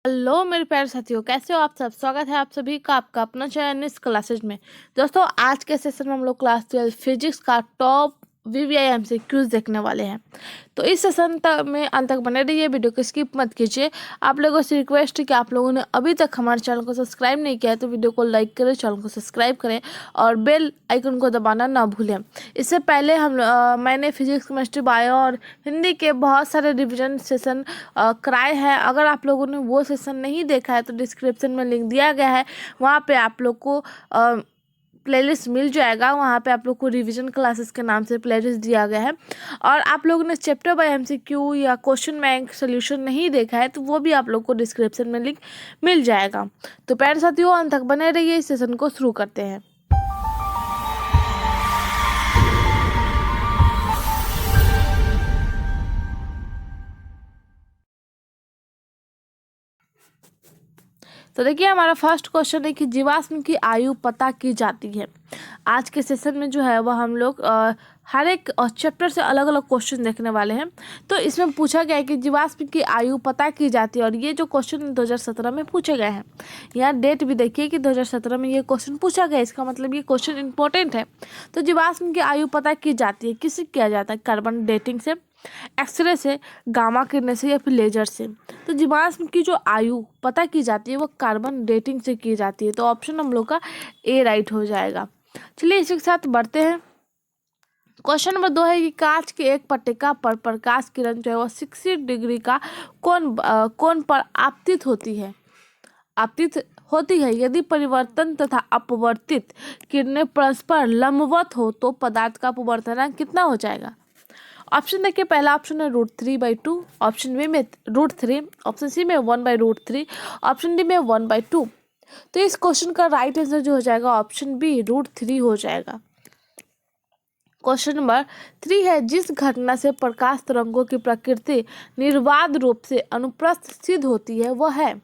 Hello मेरे प्यारे साथियों, कैसे हो आप सब। स्वागत है आप सभी का आपका अपना चैनल इस क्लासेज में। दोस्तों, आज के सेशन में हम लोग क्लास 12 फिजिक्स का टॉप वीवीआई से क्यूज देखने वाले हैं। तो इस सेशन तक में अंत तक बने रहिए, वीडियो को स्किप मत कीजिए। आप लोगों से रिक्वेस्ट है कि आप लोगों ने अभी तक हमारे चैनल को सब्सक्राइब नहीं किया है तो वीडियो को लाइक करें, चैनल को सब्सक्राइब करें और बेल आइकन को दबाना ना भूलें। इससे पहले मैंने फिजिक्स, केमिस्ट्री, बायो और हिंदी के बहुत सारे रिविजन सेशन कराए हैं। अगर आप लोगों ने वो सेशन नहीं देखा है तो डिस्क्रिप्शन में लिंक दिया गया है, वहाँ पे आप लोग को प्लेलिस्ट मिल जाएगा। वहाँ पे आप लोग को रिवीजन क्लासेस के नाम से प्लेलिस्ट दिया गया है। और आप लोगों ने चैप्टर बाय एमसीक्यू या क्वेश्चन बैंक सोल्यूशन नहीं देखा है तो वो भी आप लोग को डिस्क्रिप्शन में लिंक मिल जाएगा। तो प्यारे साथियों, अंत तक बने रहिए, इस सेशन को शुरू करते हैं। तो देखिए, हमारा फर्स्ट क्वेश्चन है कि जीवाश्म की आयु पता की जाती है। आज के सेशन में जो है वह हम लोग हर एक चैप्टर से अलग अलग क्वेश्चन देखने वाले हैं। तो इसमें पूछा गया है कि जीवाश्म की आयु पता की जाती है, और ये जो क्वेश्चन 2017 में पूछे गए हैं, यहाँ डेट भी देखिए कि 2017 में ये क्वेश्चन पूछा गया है। इसका मतलब ये क्वेश्चन इंपॉर्टेंट है। तो जीवाश्म की आयु पता की जाती है, किससे किया जाता है? कार्बन डेटिंग से, एक्सरे से, गामा किरणें से या फिर लेजर से। तो जीवाश्म की जो आयु पता की जाती है वो कार्बन डेटिंग से की जाती है। तो ऑप्शन हम लोग का ए राइट हो जाएगा। चलिए इसी के साथ बढ़ते हैं। क्वेश्चन नंबर 2 है कि कांच के एक पट्टिका पर प्रकाश किरण जो है वो 60 डिग्री का कोण पर आपतित होती है। यदि परिवर्तन तथा अपवर्तित किरणें परस्पर लंबवत हो तो पदार्थ का अपवर्तनांक कितना हो जाएगा? ऑप्शन देखिए, पहला ऑप्शन है √3/2, ऑप्शन बी में √3, ऑप्शन सी में 1/√3, ऑप्शन डी में 1/2। तो इस क्वेश्चन का राइट आंसर जो हो जाएगा ऑप्शन बी √3 हो जाएगा। क्वेश्चन नंबर 3 है, जिस घटना से प्रकाश तरंगों की प्रकृति निर्बाध रूप से अनुप्रस्थ सिद्ध होती है वह है।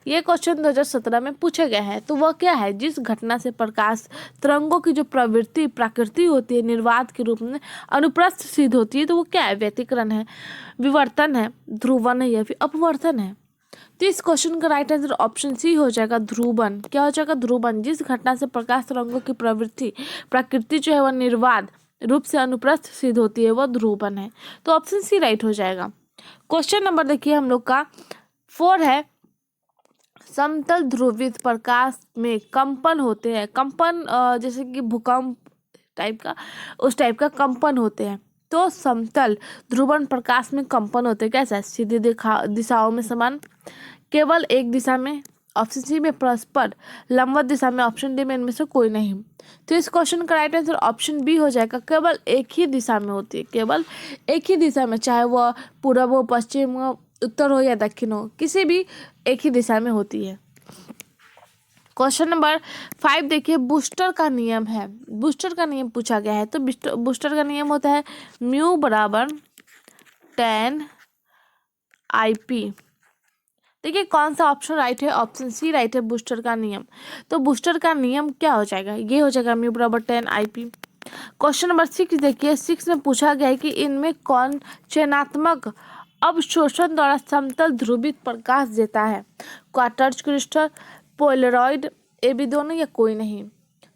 ये क्वेश्चन 2017 में पूछे गए हैं। तो वह क्या है? जिस घटना से प्रकाश तरंगों की जो प्रकृति होती है निर्वात के रूप में अनुप्रस्थ सिद्ध होती है, तो वो क्या है? व्यतिकरण है, विवर्तन है, ध्रुवण है या फिर अपवर्तन है। तो इस क्वेश्चन का राइट आंसर ऑप्शन सी हो जाएगा, ध्रुवण। क्या हो जाएगा? ध्रुवण। जिस घटना से प्रकाश तरंगों की प्रकृति जो है वह निर्वात रूप से अनुप्रस्थ सिद्ध होती है वह ध्रुवण है। तो ऑप्शन सी राइट हो जाएगा। क्वेश्चन नंबर देखिए हम लोग का 4 है, समतल ध्रुवित प्रकाश में कंपन होते हैं। कंपन जैसे कि भूकंप टाइप का, उस टाइप का कंपन होते हैं। तो समतल ध्रुवण प्रकाश में कंपन होते हैं कैसा? सीधी दिशाओं में समान, केवल एक दिशा में, ऑप्शन सी में परस्पर लंबवत दिशा में, ऑप्शन डी में इनमें से कोई नहीं। तो इस क्वेश्चन का राइट आंसर ऑप्शन बी हो जाएगा, केवल एक ही दिशा में होती है। केवल एक ही दिशा में, चाहे वह पूर्व हो, पश्चिम हो, उत्तर हो या दक्षिण हो, किसी भी एक ही दिशा में होती है। क्वेश्चन नंबर 5 देखिए, बूस्टर का नियम है। बूस्टर का नियम पूछा गया है। तो बूस्टर का नियम होता है म्यू बराबर 10 IP। देखिए कौन सा ऑप्शन राइट है? ऑप्शन सी राइट है, बूस्टर का नियम। तो बूस्टर का नियम क्या हो जाएगा? ये हो जाएगा म्यू बराबर 10 IP। क्वेश्चन नंबर 6 देखिए, 6 में पूछा गया है कि इनमें कौन चयनात्मक अवशोषण द्वारा समतल ध्रुवित प्रकाश देता है? Quartz crystal, polaroid, A B दोनों या कोई नहीं।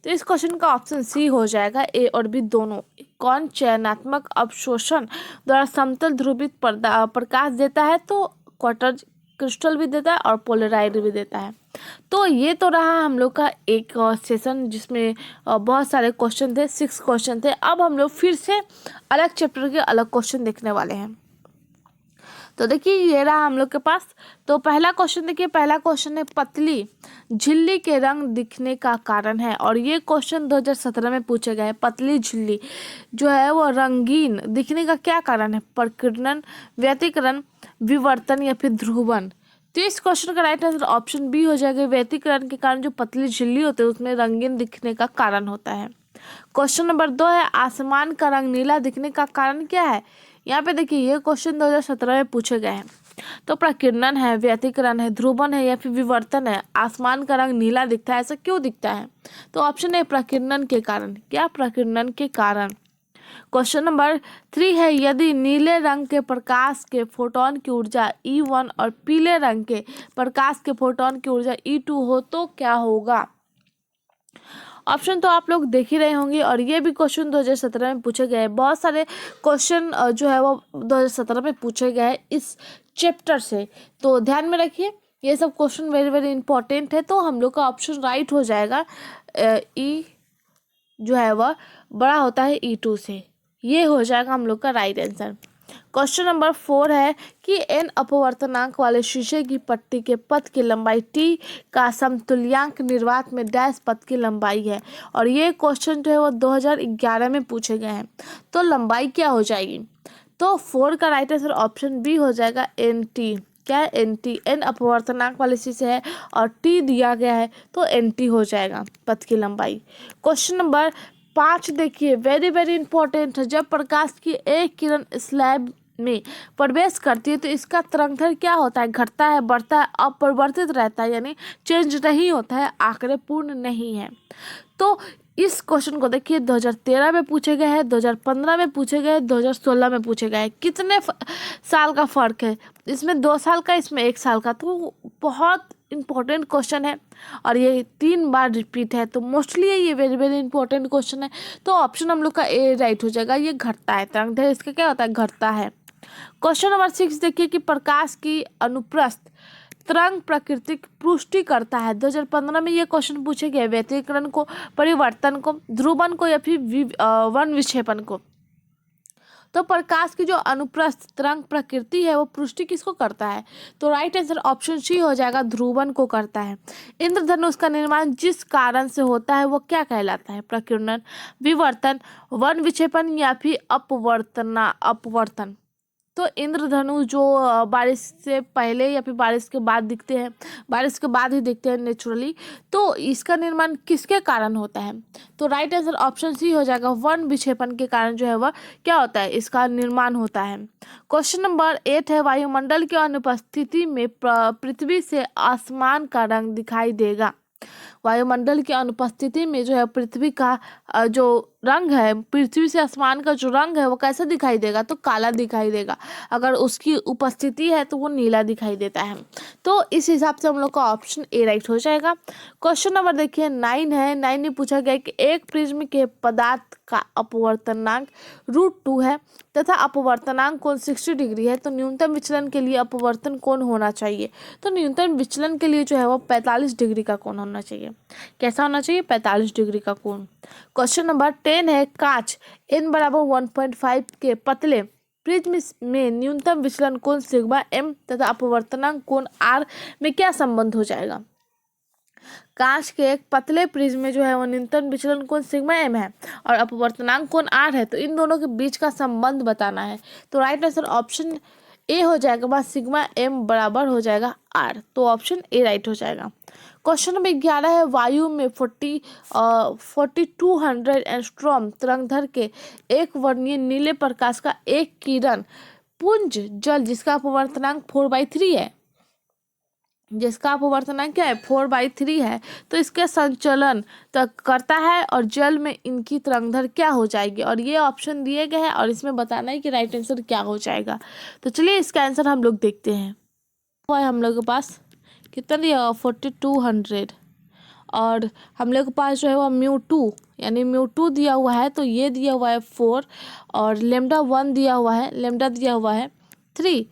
तो इस क्वेश्चन का ऑप्शन सी हो जाएगा, ए और बी दोनों। कौन चयनात्मक अवशोषण द्वारा समतल ध्रुवित प्रकाश देता है? तो क्वार्ट्ज क्रिस्टल भी देता है और पोलराइड भी देता है। तो ये तो रहा हम लोग का एक सेशन जिसमें बहुत सारे क्वेश्चन थे, 6 क्वेश्चन थे। अब हम लोग फिर से अलग चैप्टर के अलग क्वेश्चन देखने वाले हैं। तो देखिए ये रहा हम लोग के पास। तो पहला क्वेश्चन देखिए, पहला क्वेश्चन है, पतली झिल्ली के रंग दिखने का कारण है। और ये क्वेश्चन 2017 में पूछे गए हैं। पतली झिल्ली जो है वो रंगीन दिखने का क्या कारण है? प्रकीर्णन, व्यतिकरण, विवर्तन या फिर ध्रुवण। तो इस क्वेश्चन का राइट आंसर ऑप्शन बी हो जाएगा, व्यतिकरण के कारण जो पतली झिल्ली होती है उसमें रंगीन दिखने का कारण होता है। क्वेश्चन नंबर 2 है, आसमान का रंग नीला दिखने का कारण क्या है? यहाँ पे देखिए ये क्वेश्चन 2017 में पूछे गए हैं। तो प्रकीर्णन है, व्यतिकरण है, ध्रुवण है या फिर विवर्तन है। आसमान का रंग नीला दिखता है, ऐसा क्यों दिखता है? तो ऑप्शन है प्रकीर्णन के कारण। क्या? प्रकीर्णन के कारण। क्वेश्चन नंबर 3 है, यदि नीले रंग के प्रकाश के फोटोन की ऊर्जा E1 और पीले रंग के प्रकाश के फोटोन की ऊर्जा E2 हो तो क्या होगा। ऑप्शन तो आप लोग देख ही रहे होंगे और ये भी क्वेश्चन 2017 में पूछे गए हैं। बहुत सारे क्वेश्चन जो है वो 2017 में पूछे गए हैं इस चैप्टर से, तो ध्यान में रखिए ये सब क्वेश्चन वेरी वेरी इंपॉर्टेंट है। तो हम लोग का ऑप्शन राइट हो जाएगा, ई जो है वह बड़ा होता है E2 से, ये हो जाएगा हम लोग का राइट आंसर। क्वेश्चन नंबर 4 है कि n अपवर्तनांक वाले शीशे की पट्टी के पथ की लंबाई t का समतुल्यांक निर्वात में डैश पथ की लंबाई है। और ये क्वेश्चन जो है वो 2011 में पूछे गए हैं। तो लंबाई क्या हो जाएगी, तो 4 का राइट आंसर ऑप्शन बी हो जाएगा nt। क्या है nt, n अपवर्तनांक वाले शीशे है और t दिया गया है तो nt हो जाएगा पथ की लंबाई। क्वेश्चन नंबर 5 देखिए, वेरी वेरी इंपॉर्टेंट है। जब प्रकाश की एक किरण स्लैब में प्रवेश करती है तो इसका तरंगदैर्घ्य क्या होता है, घटता है, बढ़ता है, अपरिवर्तित रहता है, यानी चेंज नहीं होता है, आंकड़े पूर्ण नहीं है। तो इस क्वेश्चन को देखिए 2013 में पूछे गए हैं, 2015 में पूछे गए, 2016 में पूछे गए। कितने साल का फर्क है, इसमें 2 साल का, इसमें 1 साल का। तो बहुत इंपॉर्टेंट क्वेश्चन है और ये 3 बार रिपीट है, तो मोस्टली ये वेरी वेरी इंपॉर्टेंट क्वेश्चन है। तो ऑप्शन हम लोग का ए राइट हो जाएगा, ये घटता है, तरंगदैर्घ्य इसका क्या होता है, घटता है। क्वेश्चन नंबर 6 देखिए कि प्रकाश की अनुप्रस्थ तरंग प्राकृतिक पुष्टि करता है। 2015 में ये क्वेश्चन पूछे गए, व्यतिकरण को, परिवर्तन को, ध्रुवन को या फिर वन विक्षेपण को। तो प्रकाश की जो अनुप्रस्थ तरंग प्रकृति है वो पुष्टि किसको करता है, तो राइट आंसर ऑप्शन सी हो जाएगा, ध्रुवन को करता है। इंद्रधनुष का निर्माण जिस कारण से होता है वो क्या कहलाता है, प्रकीर्णन, विवर्तन, वन विक्षेपण या फिर अपवर्तन। तो इंद्रधनुष जो बारिश से पहले या फिर बारिश के बाद दिखते हैं, बारिश के बाद ही दिखते हैं नेचुरली, तो इसका निर्माण किसके कारण होता है, तो राइट आंसर ऑप्शन सी हो जाएगा, वन विक्षेपण के कारण जो है वह क्या होता है, इसका निर्माण होता है। क्वेश्चन नंबर 8 है, वायुमंडल की अनुपस्थिति में पृथ्वी से आसमान का रंग दिखाई देगा। वायुमंडल की अनुपस्थिति में जो है पृथ्वी का जो रंग है, पृथ्वी से आसमान का जो रंग है वो कैसा दिखाई देगा, तो काला दिखाई देगा। अगर उसकी उपस्थिति है तो वो नीला दिखाई देता है। तो इस हिसाब से हम लोग का ऑप्शन ए राइट हो जाएगा। क्वेश्चन नंबर देखिए 9 है, 9 में पूछा गया कि एक प्रिज्म के पदार्थ का अपवर्तनांक √2 है तथा अपवर्तनांक कोण 60 डिग्री है, तो न्यूनतम विचलन के लिए अपवर्तन कोण होना चाहिए। तो न्यूनतम विचलन के लिए जो है वो 45 डिग्री का कोण होना चाहिए। कैसा होना चाहिए, 45 डिग्री का कोण। क्वेश्चन नंबर 10 है, कांच n बराबर 1.5 के पतले प्रिज्म में न्यूनतम विचलन कोण सिग्मा m तथा अपवर्तनांक कोण r में क्या संबंध हो जाएगा। कांच के एक पतले प्रिज्म में जो है वो न्यूनतम विचलन कोण सिग्मा m है और अपवर्तनांक कोण r है, तो इन दोनों के बीच का संबंध बताना है। तो राइट आंसर ऑप्शन ए हो जाएगा, बाद सिग्मा m बराबर हो जाएगा r, तो ऑप्शन ए राइट हो जाएगा। क्वेश्चन नंबर 11 है, वायु में 4200 एंगस्ट्रॉम तरंगदैर्घ्य के एक वर्णीय नीले प्रकाश का एक किरण पुंज जल जिसका अपवर्तनांक 4/3 है, जिसका अपवर्तनांक क्या है, 4/3 है, तो इसके संचलन तक करता है और जल में इनकी तरंगदैर्घ्य क्या हो जाएगी। और ये ऑप्शन दिए गए हैं और इसमें बताना है कि राइट आंसर क्या हो जाएगा। तो चलिए इसका आंसर हम लोग देखते हैं। हम लोग के पास कितना दिया हुआ 4200 और हम लोग के पास जो है वो μ2 यानी μ2 दिया हुआ है, तो ये दिया हुआ है 4 और λ1 दिया हुआ है, λ दिया हुआ है 3,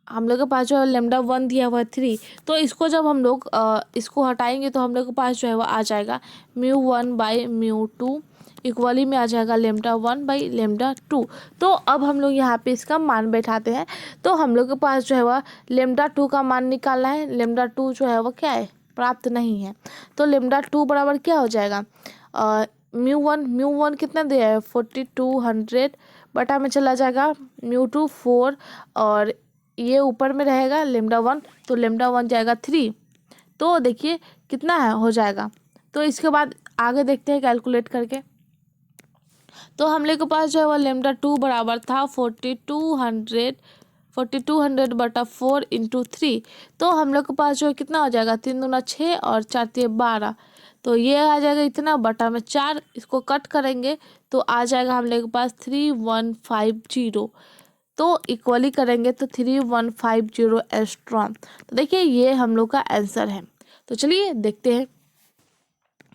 हम लोग के पास जो है λ1 दिया हुआ है 3। तो इसको जब हम लोग इसको हटाएंगे तो हम लोग के पास जो है वो आ जाएगा μ1/μ2 इक्वली में आ जाएगा λ1/λ2। तो अब हम लोग यहाँ पे इसका मान बैठाते हैं। तो हम लोग के पास जो है वह λ2 का मान निकालना है, λ2 जो है वह क्या है, प्राप्त नहीं है, तो λ2 बराबर क्या हो जाएगा, μ1 कितना दिया है 4200 बटा में चला जाएगा μ2 4 और ये ऊपर में रहेगा λ1, तो λ1 जाएगा 3। तो देखिए कितना है हो जाएगा। तो इसके बाद आगे देखते हैं कैलकुलेट करके। तो हम लोग के पास जो है वो λ2 बराबर था 4200 4200 बटा 4 इंटू 3, तो हम लोग के पास जो है कितना हो जाएगा, 3 दूना 6 और 4 तिये 12, तो ये आ जाएगा इतना बटा में 4, इसको कट करेंगे तो आ जाएगा हम लोग के पास 3150, तो इक्वली करेंगे तो 3150 एस्ट्रॉन। तो देखिए ये हम लोग का आंसर है। तो चलिए देखते हैं।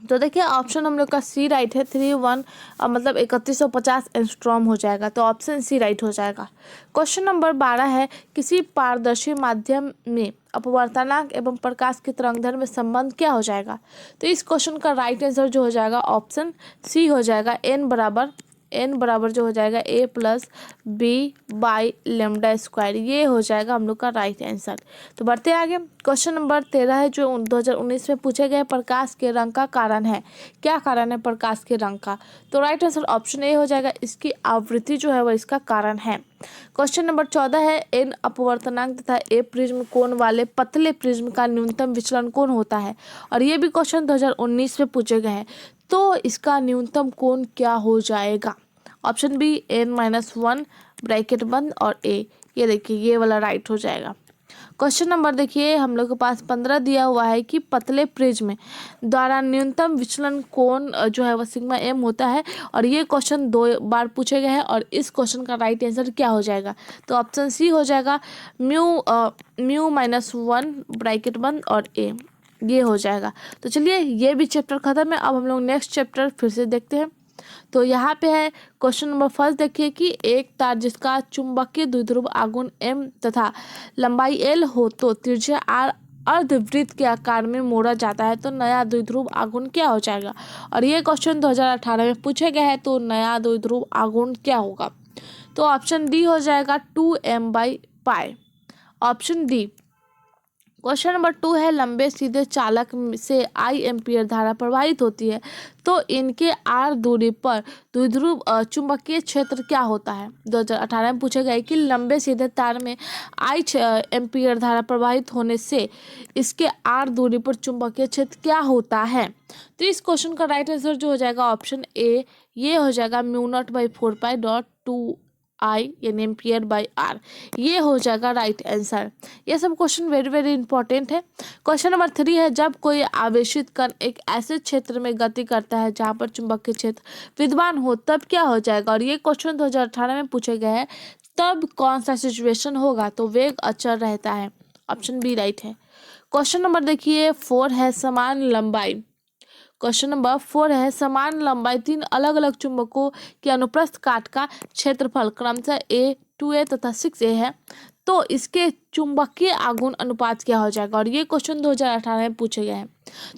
तो देखिए ऑप्शन हम लोग का सी राइट है, 3150 एंगस्ट्रॉम हो जाएगा, तो ऑप्शन सी राइट हो जाएगा। क्वेश्चन नंबर 12 है, किसी पारदर्शी माध्यम में अपवर्तनांक एवं प्रकाश की तरंगदैर्घ्य में संबंध क्या हो जाएगा। तो इस क्वेश्चन का राइट आंसर जो हो जाएगा ऑप्शन सी हो जाएगा, एन बराबर जो हो जाएगा A plus B by lambda square, ये हो जाएगा हम लोग का राइट आंसर। तो बढ़ते आगे। क्वेश्चन नंबर 13 है जो 2019 में पूछे गए, प्रकाश के रंग का कारण है। क्या कारण है प्रकाश के रंग का। तो राइट आंसर ऑप्शन ए हो जाएगा, इसकी आवृत्ति जो है वह इसका कारण है। क्वेश्चन नंबर 14 है, एन अपवर्तनांक तथा ए प्रिज्म कोण वाले पतले प्रिज्म का न्यूनतम विचलन कोण होता है। और ये भी क्वेश्चन 2019 में पूछे गए हैं, तो इसका न्यूनतम कोण क्या हो जाएगा। ऑप्शन बी n-1 ब्रैकेट बंद और ए, ये देखिए ये वाला राइट हो जाएगा। क्वेश्चन नंबर देखिए हम लोग के पास 15 दिया हुआ है कि पतले प्रिज्म द्वारा न्यूनतम विचलन कोण जो है वह सिग्मा एम होता है, और ये क्वेश्चन 2 बार पूछे गए हैं, और इस क्वेश्चन का राइट आंसर क्या हो जाएगा। तो ऑप्शन सी हो जाएगा, μ-1 ब्रैकेट बंद और ए, ये हो जाएगा। तो चलिए ये भी चैप्टर खत्म है। अब हम लोग नेक्स्ट चैप्टर फिर से देखते हैं। तो यहाँ पे है क्वेश्चन नंबर फर्स्ट, देखिए कि एक तार जिसका चुंबकीय द्विध्रुव आघूर्ण m तथा लंबाई l हो तो त्रिज्या r अर्धवृत्त के आकार में मोड़ा जाता है, तो नया द्विध्रुव आघूर्ण क्या हो जाएगा। और ये क्वेश्चन 2018 में पूछे गए हैं, तो नया द्विध्रुव आघूर्ण क्या होगा। तो ऑप्शन डी हो जाएगा 2m/π। Option D. Question number 2 है, लंबे सीधे चालक से I एम्पियर धारा प्रवाहित होती है, तो इनके r दूरी पर द्विध्रुव चुंबकीय क्षेत्र क्या होता है। 2018 में पूछे गए कि लंबे सीधे तार में I एम्पियर धारा प्रवाहित होने से इसके r दूरी पर चुंबकीय क्षेत्र क्या होता है। तो इस क्वेश्चन का राइट आंसर जो हो जाएगा ऑप्शन ए, ये हो जाएगा μ0/4π.2 I यानी एम्पियर बाई आर, ये हो जाएगा राइट आंसर। ये सब क्वेश्चन वेरी वेरी इंपॉर्टेंट है। क्वेश्चन नंबर 3 है, जब कोई आवेशित कण एक ऐसे क्षेत्र में गति करता है जहां पर चुंबकीय क्षेत्र विद्यमान हो, तब क्या हो जाएगा। और ये क्वेश्चन 2018 में पूछे गए हैं, तब कौन सा सिचुएशन होगा। तो वेग अचर रहता है, ऑप्शन बी राइट है। क्वेश्चन नंबर देखिए 4 है, समान लंबाई। क्वेश्चन नंबर 4 है, समान लंबाई 3 अलग अलग चुंबकों के अनुप्रस्थ काट का क्षेत्रफल क्रमशः a 2a तथा 6a है, तो इसके चुंबकीय आघूर्ण अनुपात क्या हो जाएगा। और ये क्वेश्चन 2018 में पूछे गए हैं।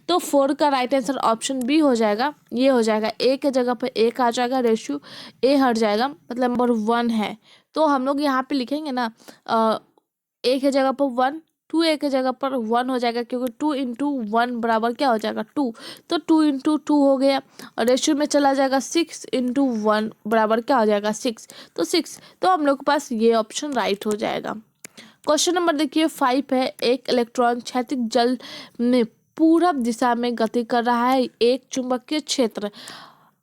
तो 4 का राइट आंसर ऑप्शन बी हो जाएगा, ये हो जाएगा a के जगह पर 1 आ जाएगा, रेशियो a हट जाएगा, मतलब नंबर 1 है। तो हम लोग यहाँ पे लिखेंगे ना a के जगह पर 1, 2a के जगह पर 1 हो जाएगा, क्योंकि 2 इंटू 1 बराबर क्या हो जाएगा 2, तो 2 इंटू 2 हो गया, और रेशियो में चला जाएगा 6 इंटू 1 बराबर क्या हो जाएगा 6, तो 6, तो हम लोग के पास ये ऑप्शन राइट हो जाएगा। क्वेश्चन नंबर देखिए 5 है, एक इलेक्ट्रॉन क्षैतिज जल में पूरब दिशा में गति कर रहा है, एक चुंबकीय क्षेत्र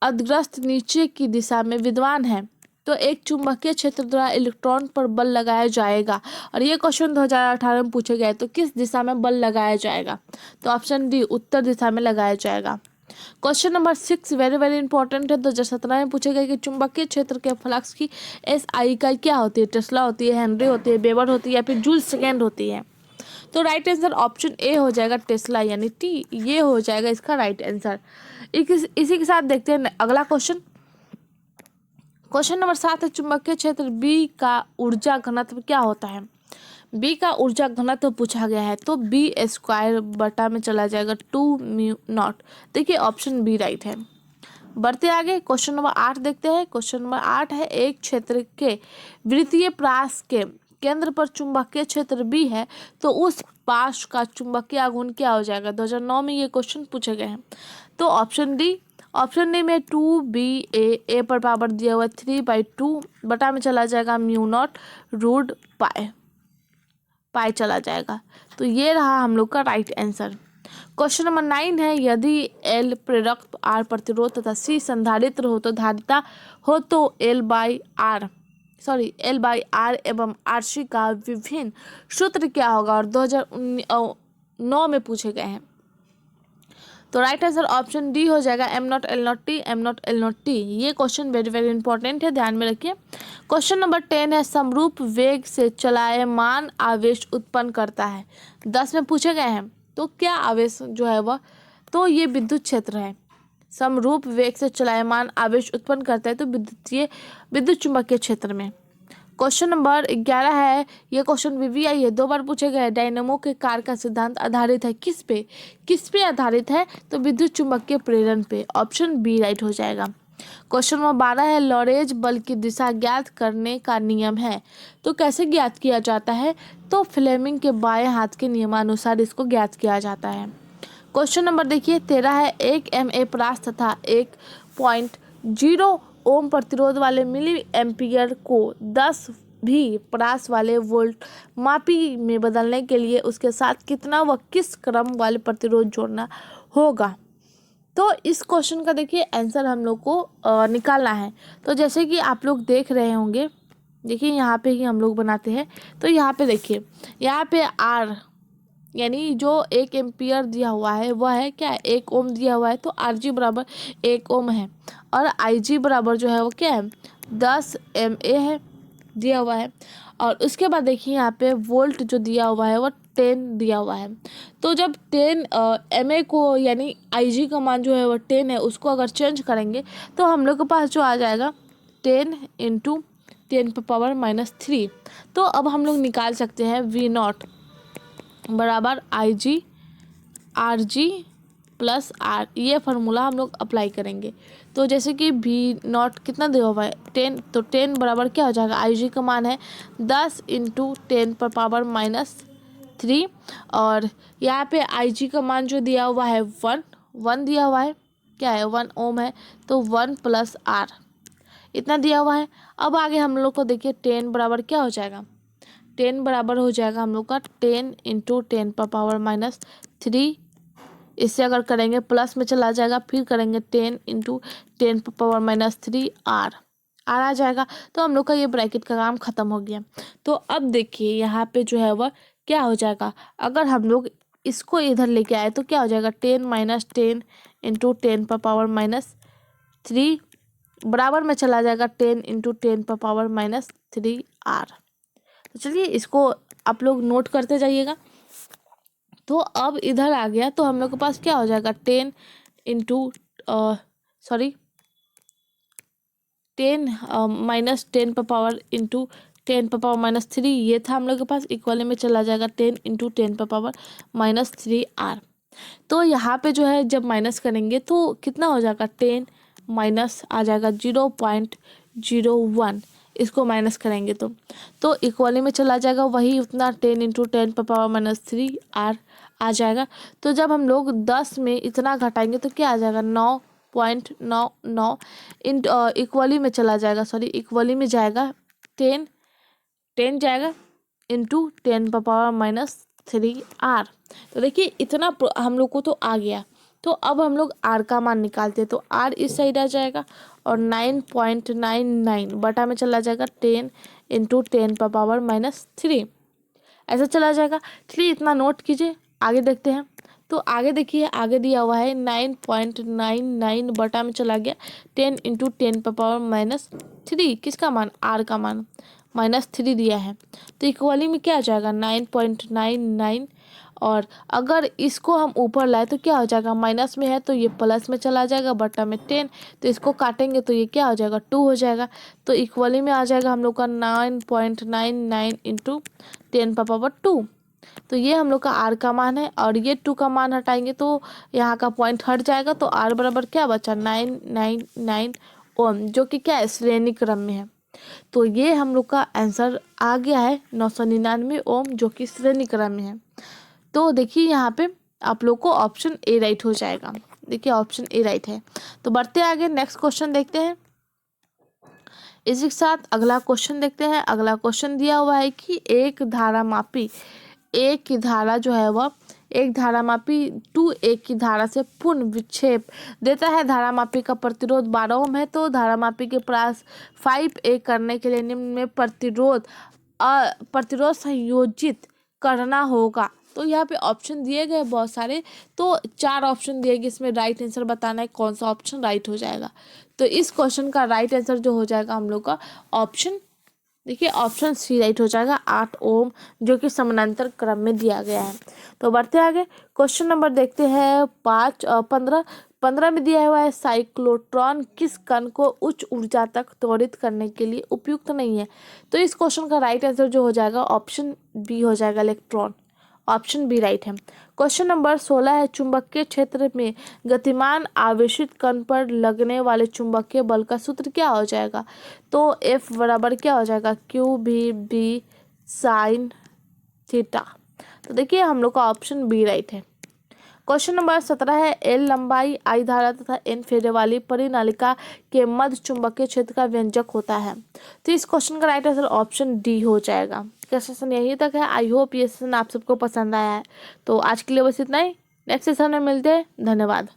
अग्रस्त नीचे की दिशा में विद्यमान है, तो एक चुंबकीय क्षेत्र द्वारा इलेक्ट्रॉन पर बल लगाया जाएगा। और ये क्वेश्चन 2018 में पूछे गए, तो किस दिशा में बल लगाया जाएगा। तो ऑप्शन डी, उत्तर दिशा में लगाया जाएगा। Question number 6 very very important है, 2017 में पूछे गए कि चुंबकीय क्षेत्र के फ्लक्स की SI इकाई क्या होती है। टेस्ला होती है, हेनरी होती है, वेबर होती है, या फिर जूल सेकेंड होती है। तो राइट आंसर ऑप्शन ए हो जाएगा, टेस्ला यानी टी, ये हो जाएगा इसका राइट आंसर। इसी के साथ देखते हैं अगला क्वेश्चन। क्वेश्चन नंबर 7 है, चुंबकीय क्षेत्र B का ऊर्जा घनत्व क्या होता है। B का ऊर्जा घनत्व पूछा गया है, तो B² बटा में चला जाएगा 2μ0। देखिए ऑप्शन बी राइट है। बढ़ते आगे क्वेश्चन नंबर 8 देखते हैं। क्वेश्चन नंबर 8 है, एक क्षेत्र के वृत्तीय प्रास के केंद्र पर चुंबकीय क्षेत्र B है, तो उस पाश का चुंबकीय आघूर्ण क्या हो जाएगा। 2009 में ये क्वेश्चन पूछे गए हैं। तो ऑप्शन डी में 2ba पर पावर दिया हुआ 3/2 बटा में चला जाएगा μ0√π चला जाएगा। तो ये रहा हम लोग का राइट आंसर। क्वेश्चन नंबर 9 है, यदि L प्रेरक, R प्रतिरोध तथा C संधारित्र हो तो धारिता हो तो L/R L/R एवं RC का विभिन्न सूत्र क्या होगा, और 2009 में पूछे गए हैं। तो राइट आंसर ऑप्शन डी हो जाएगा M0L0T, M0L0T। ये क्वेश्चन वेरी वेरी इंपॉर्टेंट है, ध्यान में रखिए। क्वेश्चन नंबर 10 है, समरूप वेग से चलायमान आवेश उत्पन्न करता है। 10 में पूछे गए हैं। तो क्या आवेश जो है वह, तो ये विद्युत क्षेत्र है। समरूप वेग से चलायमान आवेश उत्पन्न करता है तो विद्युत चुंबकीय क्षेत्र में। क्वेश्चन नंबर 11 है, ये क्वेश्चन VVI है, 2 बार पूछे गए। डायनेमो के कार्य का सिद्धांत आधारित है किस पे आधारित है, तो विद्युत चुंबकीय प्रेरण पे। ऑप्शन बी राइट हो जाएगा। क्वेश्चन नंबर 12 है, लॉरेंज बल की दिशा ज्ञात करने का नियम है। तो कैसे ज्ञात किया जाता है, तो फ्लेमिंग के बाएं हाथ के नियमानुसार इसको ज्ञात किया जाता है। क्वेश्चन नंबर देखिए 13 है, 1 MA परास तथा 1.0 ओम प्रतिरोध वाले मिली एम्पियर को 10 भी परास वाले वोल्ट मापी में बदलने के लिए उसके साथ कितना व किस क्रम वाले प्रतिरोध जोड़ना होगा। तो इस क्वेश्चन का देखिए आंसर हम लोग को निकालना है। तो जैसे कि आप लोग देख रहे होंगे, देखिए यहाँ पे ही हम लोग बनाते हैं। तो यहाँ पे देखिए, यहाँ पे R यानी जो 1 एम्पियर दिया हुआ है वह है क्या, 1 ओम दिया हुआ है। तो RG बराबर 1 ओम है, और IG बराबर जो है वो क्या है, 10 MA है दिया हुआ है। और उसके बाद देखिए यहाँ पे वोल्ट जो दिया हुआ है वो 10 दिया हुआ है। तो जब 10 MA को यानी IG का मान जो है वो 10 है, उसको अगर चेंज करेंगे तो हम लोग के पास जो आ जाएगा 10 × 10⁻³ तो अब हम लोग निकाल सकते हैं V0 बराबर IG RG + R। ये फार्मूला हम लोग अप्लाई करेंगे। तो जैसे कि V0 कितना दिया हुआ है 10, तो 10 बराबर क्या हो जाएगा, IG का मान है 10 × 10⁻³ और यहाँ पे IG का मान जो दिया हुआ है 1 दिया हुआ है, क्या है 1 ओम है, तो 1 + R इतना दिया हुआ है। अब आगे हम लोग को देखिए 10 बराबर क्या हो जाएगा, 10 बराबर हो जाएगा हम लोग का 10 × 10⁻³ इससे अगर करेंगे प्लस में चला जाएगा, फिर करेंगे 10 × 10⁻³ R आ जाएगा। तो हम लोग का ये ब्रैकेट का काम खत्म हो गया। तो अब देखिए यहाँ पे जो है वह क्या हो जाएगा, अगर हम लोग इसको इधर लेके आए तो क्या हो जाएगा 10 - 10 × 10⁻³ बराबर में चला जाएगा 10 × 10⁻³ R। तो चलिए इसको आप लोग नोट करते जाइएगा। तो अब इधर आ गया, तो हम लोग के पास क्या हो जाएगा 10 - 10⁻³ ये था हम लोग के पास, इक्वल में चला जाएगा 10 × 10⁻³ R। तो यहाँ पे जो है जब माइनस करेंगे तो कितना हो जाएगा 10 माइनस आ जाएगा 0.01, इसको माइनस करेंगे तो इक्वली में चला जाएगा वही उतना 10 × 10⁻³ R आ जाएगा। तो जब हम लोग 10 में इतना घटाएंगे तो क्या आ जाएगा 9.99 इक्वली में चला जाएगा, इक्वली में जाएगा 10 जाएगा × 10⁻³ R। तो देखिए इतना हम लोग को तो आ गया। तो अब हम लोग R का मान निकालते हैं। तो R इस साइड आ जाएगा और 9.99 बटा में चला जाएगा 10 × 10⁻³ ऐसा चला जाएगा। चलिए इतना नोट कीजिए, आगे देखते हैं। तो आगे देखिए, आगे दिया हुआ है 9.99 बटा में चला गया 10 × 10⁻³ किसका मान, R का मान -3 दिया है। तो इक्वली में क्या आ जाएगा 9.99, और अगर इसको हम ऊपर लाए तो क्या हो जाएगा, माइनस में है तो ये प्लस में चला जाएगा बटा में 10, तो इसको काटेंगे तो ये क्या हो जाएगा 2 हो जाएगा। तो इक्वली में आ जाएगा हम लोग का 9.99 × 10⁻²। तो ये हम लोग का R का मान है, और ये 2 का मान हटाएंगे तो यहाँ का पॉइंट हट जाएगा। तो R बराबर क्या बचा 999 ओम, जो कि क्या है श्रेणी क्रम में है। तो ये हम लोग का आंसर आ गया है 999 ओम, जो कि श्रेणी क्रम में है। तो देखिए यहाँ पे आप लोग को ऑप्शन ए राइट हो जाएगा। देखिए ऑप्शन ए राइट है। तो बढ़ते आगे नेक्स्ट क्वेश्चन देखते हैं। इसी के साथ अगला क्वेश्चन देखते हैं। अगला क्वेश्चन दिया हुआ है कि एक धारा मापी, एक की धारा जो है वह एक धारामापी 2A की धारा से पूर्ण विक्षेप देता है। धारामापी का प्रतिरोध 12 ओम है, तो धारामापी के पास 5A करने के लिए निम्न में प्रतिरोध संयोजित करना होगा। तो यहाँ पे ऑप्शन दिए गए बहुत सारे, तो 4 ऑप्शन दिए गए, इसमें राइट आंसर बताना है कौन सा ऑप्शन राइट हो जाएगा। तो इस क्वेश्चन का राइट आंसर जो हो जाएगा हम लोग का ऑप्शन, देखिए ऑप्शन सी राइट हो जाएगा, 8 ओम, जो कि समानांतर क्रम में दिया गया है। तो बढ़ते आगे, क्वेश्चन नंबर देखते हैं 15 में दिया हुआ है साइक्लोट्रॉन किस कण को उच्च ऊर्जा तक त्वरित करने के लिए उपयुक्त नहीं है। तो इस क्वेश्चन का राइट आंसर जो हो जाएगा ऑप्शन बी हो जाएगा, इलेक्ट्रॉन। ऑप्शन बी राइट है। क्वेश्चन नंबर 16 है चुंबकीय क्षेत्र में गतिमान आवेशित कण पर लगने वाले चुंबकीय बल का सूत्र क्या हो जाएगा। तो F बराबर क्या हो जाएगा, QV साइन थीटा। तो देखिए हम लोग का ऑप्शन बी राइट है। क्वेश्चन नंबर 17 है L लंबाई, I धारा तथा N फेरे वाली परिनालिका के मध्य चुंबकीय क्षेत्र का व्यंजक होता है। तो इस क्वेश्चन का राइट आंसर ऑप्शन डी हो जाएगा। क्या सेशन यहीं तक है। आई होप ये सेशन आप सबको पसंद आया है। तो आज के लिए बस इतना ही, नेक्स्ट सेशन में मिलते हैं। धन्यवाद।